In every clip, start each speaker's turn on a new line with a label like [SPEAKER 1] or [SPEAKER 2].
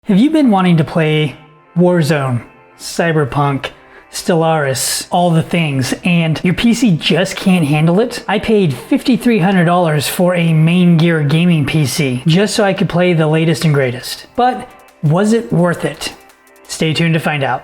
[SPEAKER 1] Have you been wanting to play Warzone, Cyberpunk, Stellaris, all the things, and your PC just can't handle it? I paid $5,300 for a Maingear Gaming PC just so I could play the latest and greatest. But was it worth it? Stay tuned to find out.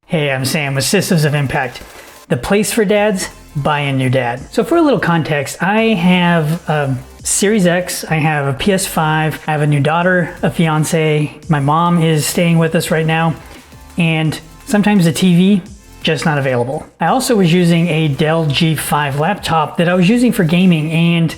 [SPEAKER 1] Hey, I'm Sam with Systems of Impact, the place for dads buying your dad. So for a little context, I have a Series X, I have a PS5, I have a new daughter, a fiance, my mom is staying with us right now, and sometimes the TV just not available. I also was using a Dell G5 laptop that I was using for gaming, and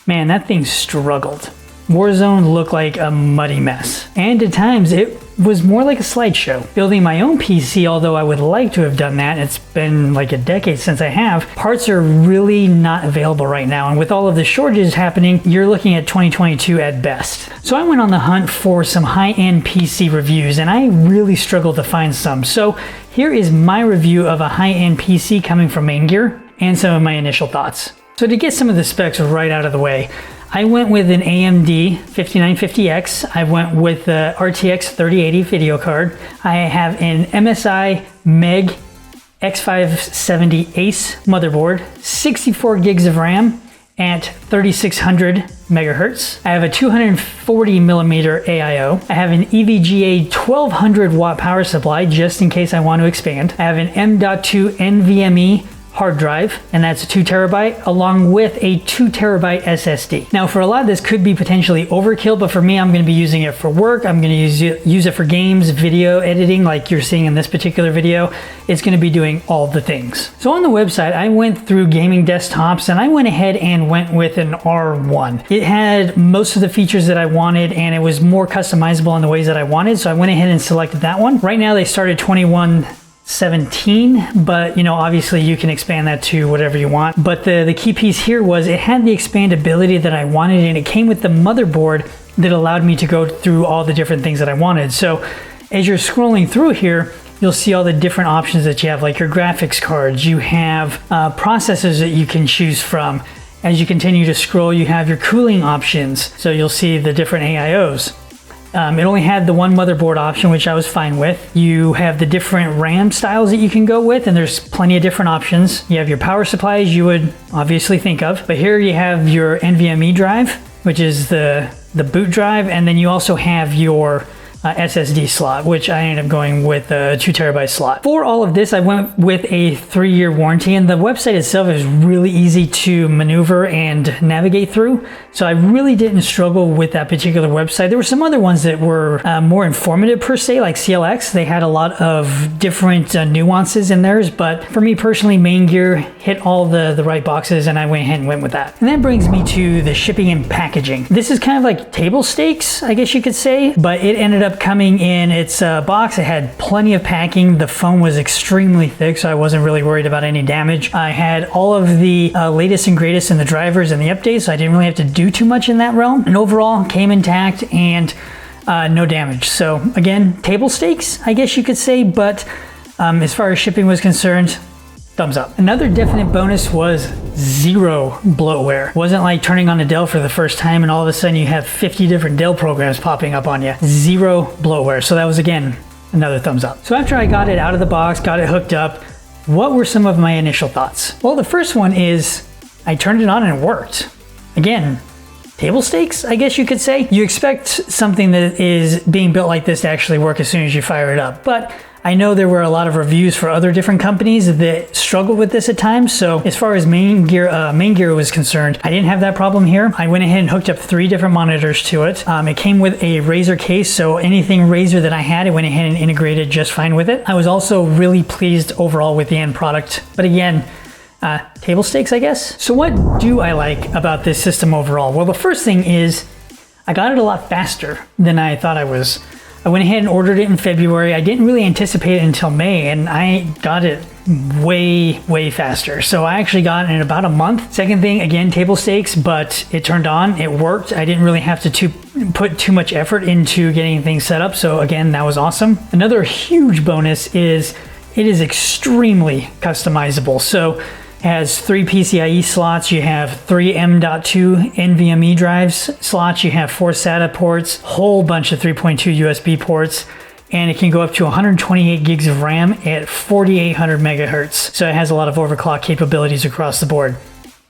[SPEAKER 1] man, that thing struggled. Warzone looked like a muddy mess, and at times it was more like a slideshow. Building my own PC, although I would like to have done that, it's been like a decade since I have, parts are really not available right now, and with all of the shortages happening, you're looking at 2022 at best. So I went on the hunt for some high-end PC reviews, and I really struggled to find some. So here is my review of a high-end PC coming from Maingear, and some of my initial thoughts. So to get some of the specs right out of the way, I went with an AMD 5950X. I went with the RTX 3080 video card. I have an MSI MEG X570 Ace motherboard, 64 gigs of RAM at 3600 megahertz. I have a 240 millimeter AIO. I have an EVGA 1200 watt power supply just in case I want to expand. I have an M.2 NVMe hard drive, and that's a 2 terabyte along with a 2 terabyte SSD. Now for a lot of this could be potentially overkill, but for me, I'm going to be using it for work. I'm going to use it for games, video editing, like you're seeing in this particular video. It's going to be doing all the things. So on the website, I went through gaming desktops and I went ahead and went with an R1. It had most of the features that I wanted, and it was more customizable in the ways that I wanted. So I went ahead and selected that one. Right now they start at 2117, but you know, obviously you can expand that to whatever you want. But the key piece here was it had the expandability that I wanted, and it came with the motherboard that allowed me to go through all the different things that I wanted. So as you're scrolling through here, you'll see all the different options that you have, like your graphics cards, you have processors that you can choose from. As you continue to scroll, you have your cooling options. So you'll see the different AIOs. It only had the one motherboard option, which I was fine with. You have the different RAM styles that you can go with, and there's plenty of different options. You have your power supplies you would obviously think of, but here you have your NVMe drive, which is the boot drive, and then you also have your SSD slot, which I ended up going with a 2 terabyte slot. For all of this, I went with a 3-year warranty, and the website itself is really easy to maneuver and navigate through. So I really didn't struggle with that particular website. There were some other ones that were more informative per se, like CLX. They had a lot of different nuances in theirs, but for me personally, Maingear hit all the right boxes, and I went ahead and went with that. And that brings me to the shipping and packaging. This is kind of like table stakes, I guess you could say, but it ended up coming in its box. It had plenty of packing. The foam was extremely thick, so I wasn't really worried about any damage. I had all of the latest and greatest in the drivers and the updates, so I didn't really have to do too much in that realm. And overall, came intact and no damage. So again, table stakes, I guess you could say, but as far as shipping was concerned, thumbs up. Another definite bonus was zero bloatware. It wasn't like turning on a Dell for the first time and all of a sudden you have 50 different Dell programs popping up on you. Zero bloatware. So that was, again, another thumbs up. So after I got it out of the box, got it hooked up, what were some of my initial thoughts? Well, the first one is I turned it on and it worked. Again, table stakes, I guess you could say. You expect something that is being built like this to actually work as soon as you fire it up. But I know there were a lot of reviews for other different companies that struggled with this at times. So as far as Maingear was concerned, I didn't have that problem here. I went ahead and hooked up 3 different monitors to it. It came with a Razer case, so anything Razer that I had, it went ahead and integrated just fine with it. I was also really pleased overall with the end product. But again, table stakes, I guess. So what do I like about this system overall? Well, the first thing is I got it a lot faster than I thought I was. I went ahead and ordered it in February. I didn't really anticipate it until May, and I got it way faster. So I actually got it in about a month. Second thing, again, table stakes, but it turned on, it worked. I didn't really have to put too much effort into getting things set up. So again, that was awesome. Another huge bonus is it is extremely customizable. So has 3 PCIe slots, you have 3 M.2 NVMe drives slots, you have 4 SATA ports, whole bunch of 3.2 USB ports, and it can go up to 128 gigs of RAM at 4800 megahertz. So it has a lot of overclock capabilities across the board.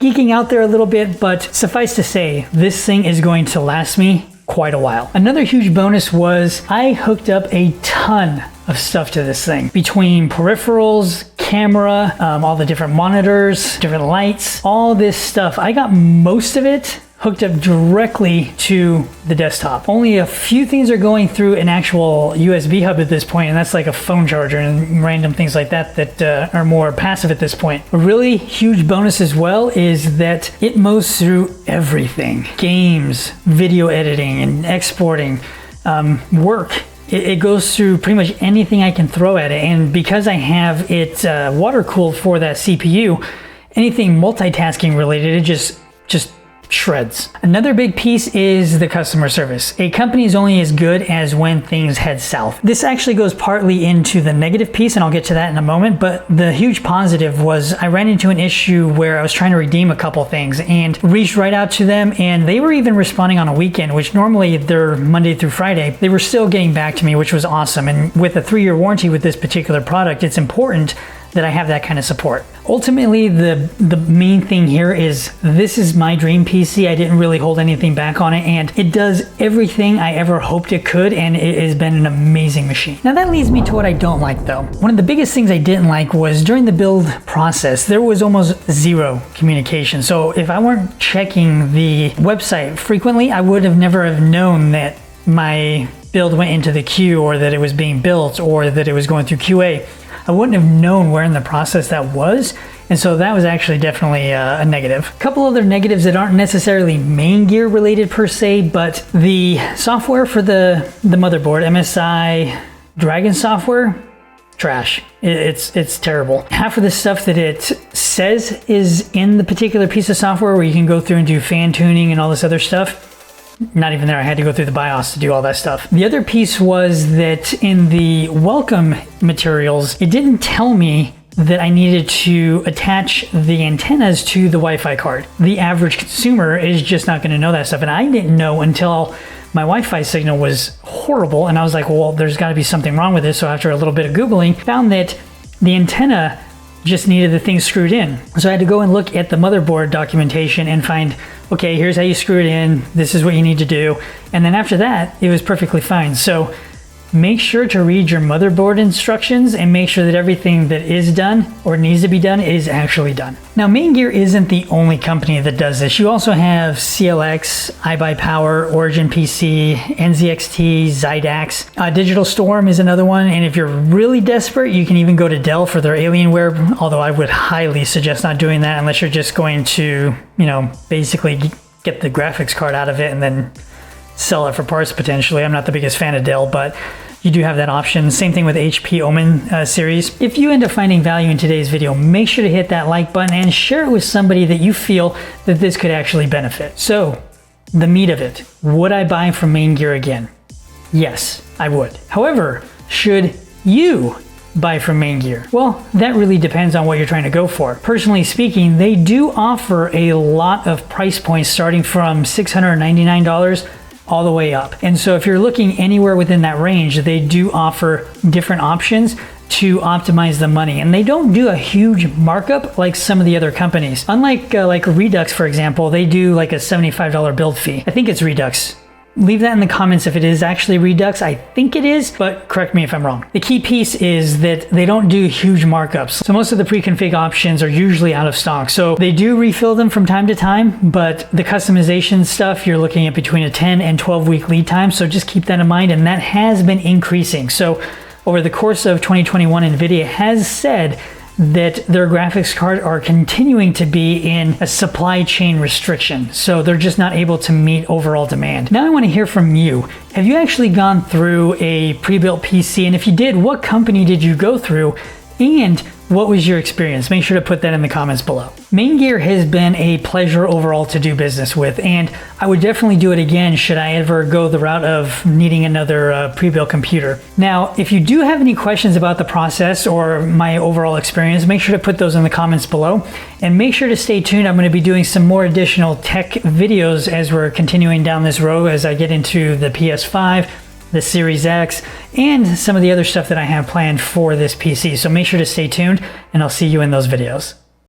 [SPEAKER 1] Geeking out there a little bit, but suffice to say, this thing is going to last me quite a while. Another huge bonus was I hooked up a ton of stuff to this thing. Between peripherals, camera, all the different monitors, different lights, all this stuff. I got most of it hooked up directly to the desktop. Only a few things are going through an actual USB hub at this point, and that's like a phone charger and random things like that that are more passive at this point. A really huge bonus as well is that it mows through everything. Games, video editing and exporting, work. It goes through pretty much anything I can throw at it, and because I have it water cooled for that CPU, anything multitasking related, it just shreds. Another big piece is the customer service. A company is only as good as when things head south. This actually goes partly into the negative piece, and I'll get to that in a moment, but the huge positive was I ran into an issue where I was trying to redeem a couple things and reached right out to them, and they were even responding on a weekend, which normally they're Monday through Friday. They were still getting back to me, which was awesome. And with a 3-year warranty with this particular product, it's important that I have that kind of support. Ultimately, the main thing here is this is my dream PC. I didn't really hold anything back on it, and it does everything I ever hoped it could, and it has been an amazing machine. Now that leads me to what I don't like though. One of the biggest things I didn't like was during the build process, there was almost zero communication. So if I weren't checking the website frequently, I would have never have known that my build went into the queue, or that it was being built, or that it was going through QA. I wouldn't have known where in the process that was, and so that was actually definitely a negative. A couple other negatives that aren't necessarily Maingear related per se, but the software for the motherboard, MSI Dragon software, trash. It's terrible. Half of the stuff that it says is in the particular piece of software, where you can go through and do fan tuning and all this other stuff, not even there. I had to go through the BIOS to do all that stuff. The other piece was that in the welcome materials, it didn't tell me that I needed to attach the antennas to the Wi-Fi card. The average consumer is just not going to know that stuff, and I didn't know until my Wi-Fi signal was horrible, and I was like, well, there's got to be something wrong with this. So after a little bit of Googling, found that the antenna just needed the thing screwed in. So I had to go and look at the motherboard documentation and find, okay, here's how you screw it in, this is what you need to do. And then after that, it was perfectly fine. So make sure to read your motherboard instructions and make sure that everything that is done or needs to be done is actually done. Now, Maingear isn't the only company that does this. You also have CLX, iBuyPower, Origin PC, NZXT, Zydax. Digital Storm is another one, and if you're really desperate, you can even go to Dell for their Alienware, although I would highly suggest not doing that unless you're just going to, basically get the graphics card out of it and then sell it for parts potentially. I'm not the biggest fan of Dell, but you do have that option. Same thing with HP Omen series. If you end up finding value in today's video, make sure to hit that like button and share it with somebody that you feel that this could actually benefit. So, the meat of it. Would I buy from Maingear again? Yes, I would. However, should you buy from Maingear? Well, that really depends on what you're trying to go for. Personally speaking, they do offer a lot of price points starting from $699 all the way up. And so if you're looking anywhere within that range, they do offer different options to optimize the money. And they don't do a huge markup like some of the other companies. Unlike like Redux, for example, they do like a $75 build fee. I think it's Redux. Leave that in the comments if it is actually Redux. I think it is, but correct me if I'm wrong. The key piece is that they don't do huge markups. So most of the pre-config options are usually out of stock. So they do refill them from time to time, but the customization stuff, you're looking at between a 10 and 12 week lead time. So just keep that in mind, and that has been increasing. So over the course of 2021, NVIDIA has said that their graphics card are continuing to be in a supply chain restriction. So they're just not able to meet overall demand. Now I want to hear from you. Have you actually gone through a pre-built PC? And if you did, what company did you go through? And What was your experience? Make sure to put that in the comments below. Maingear has been a pleasure overall to do business with, and I would definitely do it again should I ever go the route of needing another pre-built computer. Now, if you do have any questions about the process or my overall experience, make sure to put those in the comments below, and make sure to stay tuned. I'm going to be doing some more additional tech videos as we're continuing down this road, as I get into the PS5, the Series X, and some of the other stuff that I have planned for this PC. So make sure to stay tuned, and I'll see you in those videos.